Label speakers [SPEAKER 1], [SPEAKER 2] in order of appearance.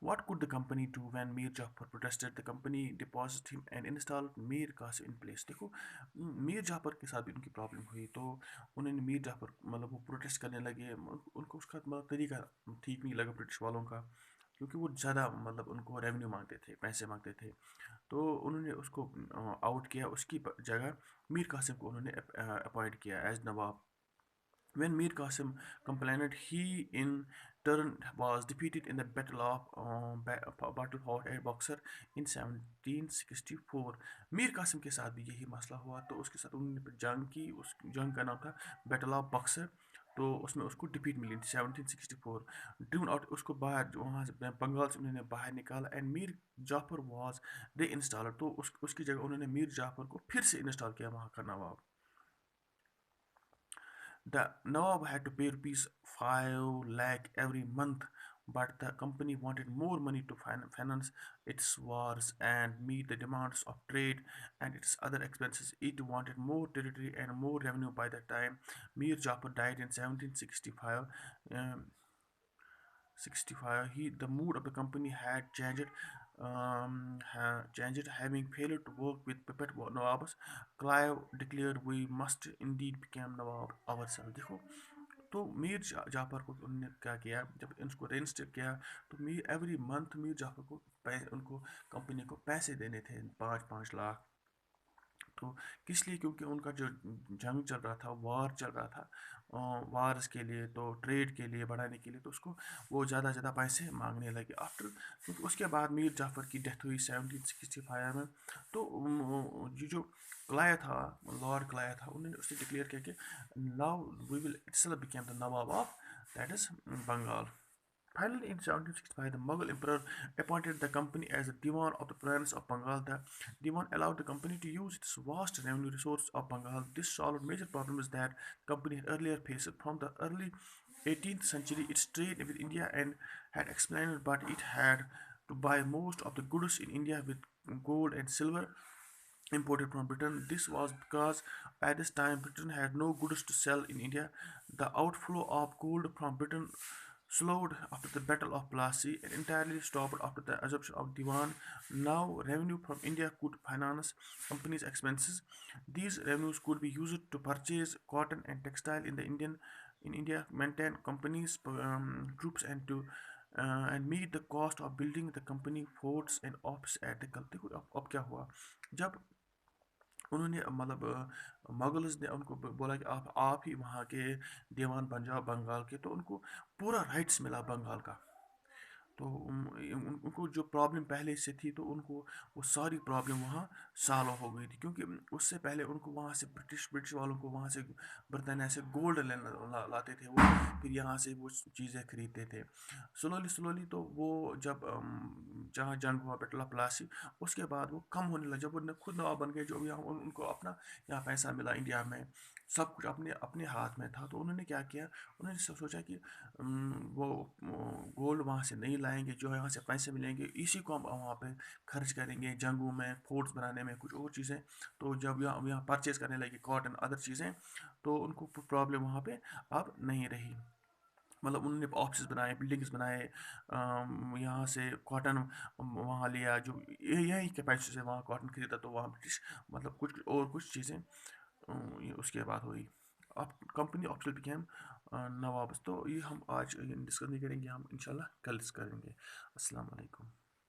[SPEAKER 1] What could the company do when Mir Jafar protested? The company deposited him and installed Mir Qasim in place. देखो मीर जाफर के साथ भी उनकी problem हुई, तो उन्होंने मीर जाफर मतलब वो प्रोटेस्ट करने लगे, उनको उसका मतलब तरीका ठीक नहीं लगा ब्रिटिश वालों का, क्योंकि वो ज़्यादा मतलब उनको रेवेन्यू मांगते थे, पैसे मांगते थे। तो उन्होंने उसको आउट किया, उसकी जगह मीर कासिम को उन्होंने अपॉइंट किया as nawab. When Mir Qasim complained, he in turn was defeated in the Battle of Battle fought at Boxer in 1764. Mir Qasim के साथ भी यही मसला हुआ, तो उसके साथ उन्होंने जंग की, उस जंग का नाम था बैटल ऑफ बक्सर। तो उसमें उसको डिफीट मिली थी 1764। ड्रीवन आउट उसको बाहर वहाँ से बंगाल से उन्होंने बाहर निकाला, एंड मीर जाफर वाज री इंस्टॉलर। तो उसकी जगह उन्होंने मीर जाफर को फिर से इंस्टॉल किया वहाँ का नवाब। The Nawab had to pay rupees 5 lakh every month, but the company wanted more money to finance its wars and meet the demands of trade and its other expenses. It wanted more territory and more revenue. By the time Mir Jafar died in 1765, um, 65, the mood of the company had changed. Having failed to work with puppet Nawabs, Clive declared, "We must indeed become Nawab ourselves." देखो, तो मीर जाफर को उन्होंने क्या किया, जब इनको रेंस्टेड किया, तो मीर एवरी मंथ मीर जाफर को उनको कंपनी को पैसे देने थे 5-5 लाख। तो किस लिए? क्योंकि उनका जो जंग चल रहा था, वार चल रहा था, वार्स के लिए, तो ट्रेड के लिए बढ़ाने के लिए, तो उसको वो ज़्यादा ज़्यादा पैसे मांगने लगे आफ्टर। क्योंकि उसके बाद मीर जाफ़र की डेथ हुई 1765 में। तो ये जो क्लाया था, लॉर्ड क्लाया था, उन्होंने उसने डिक्लेयर किया कि now we will itself become the nawab of that is Bengal. Finally, in 1765, the Mughal emperor appointed the company as the Diwan of the province of Bengal. The Diwan allowed the company to use its vast revenue resources of Bengal. This solved major problems that the company had earlier faced. From the early 18th century, its trade with India and had expanded, but it had to buy most of the goods in India with gold and silver imported from Britain. This was because at this time Britain had no goods to sell in India. The outflow of gold from Britain slowed after the Battle of Plassey and entirely stopped after the assumption of Diwan. Now, revenue from India could finance companies' expenses. These revenues could be used to purchase cotton and textile in India, maintain companies' troops, and meet the cost of building the company forts and office at the Gulf. देखो अब क्या हुआ, जब उन्होंने मतलब Mughals ने उनको बोला कि आप ही वहाँ के दीवान बन जाओ बंगाल के, तो उनको पूरा राइट्स मिला बंगाल का। तो उनको जो प्रॉब्लम पहले से थी, तो उनको वो सारी प्रॉब्लम वहाँ सॉल्व हो गई थी, क्योंकि उससे पहले उनको वहाँ से ब्रिटिश वालों को वहाँ से बरतानिया से गोल्ड लाते थे वो, फिर यहाँ से वो चीज़ें खरीदते थे स्लोली स्लोली। तो वो जब जहाँ जंग हुआ बैटल ऑफ प्लासी, उसके बाद वो कम होने लगा, जब वो खुद नवाब बन गए, जो यहाँ उनको अपना यहाँ पैसा मिला इंडिया में, सब कुछ अपने अपने हाथ में था। तो उन्होंने क्या किया, उन्होंने सोचा कि वो गोल्ड वहाँ से नहीं लाएंगे, जो यहाँ से पैसे मिलेंगे इसी को हम वहाँ पे खर्च करेंगे, जंगों में, फोर्ट्स बनाने में, कुछ और चीज़ें। तो जब यहाँ परचेज करने लगे कॉटन अदर चीज़ें, तो उनको प्रॉब्लम वहाँ पे अब नहीं रही। मतलब उन्होंने ऑफिस बनाए, बिल्डिंग्स बनाए, यहाँ से कॉटन वहाँ लिया, जो यही के पैसे से वहाँ कॉटन खरीदा, तो वहाँ ब्रिटिश मतलब कुछ और कुछ चीज़ें उसके बाद हुई। अब कंपनी ऑफिशियल बिकेम नवाब्स। तो ये हम आज डिस्कस नहीं करेंगे, हम इंशाल्लाह कल डिस्कस करेंगे। अस्सलाम वालेकुम।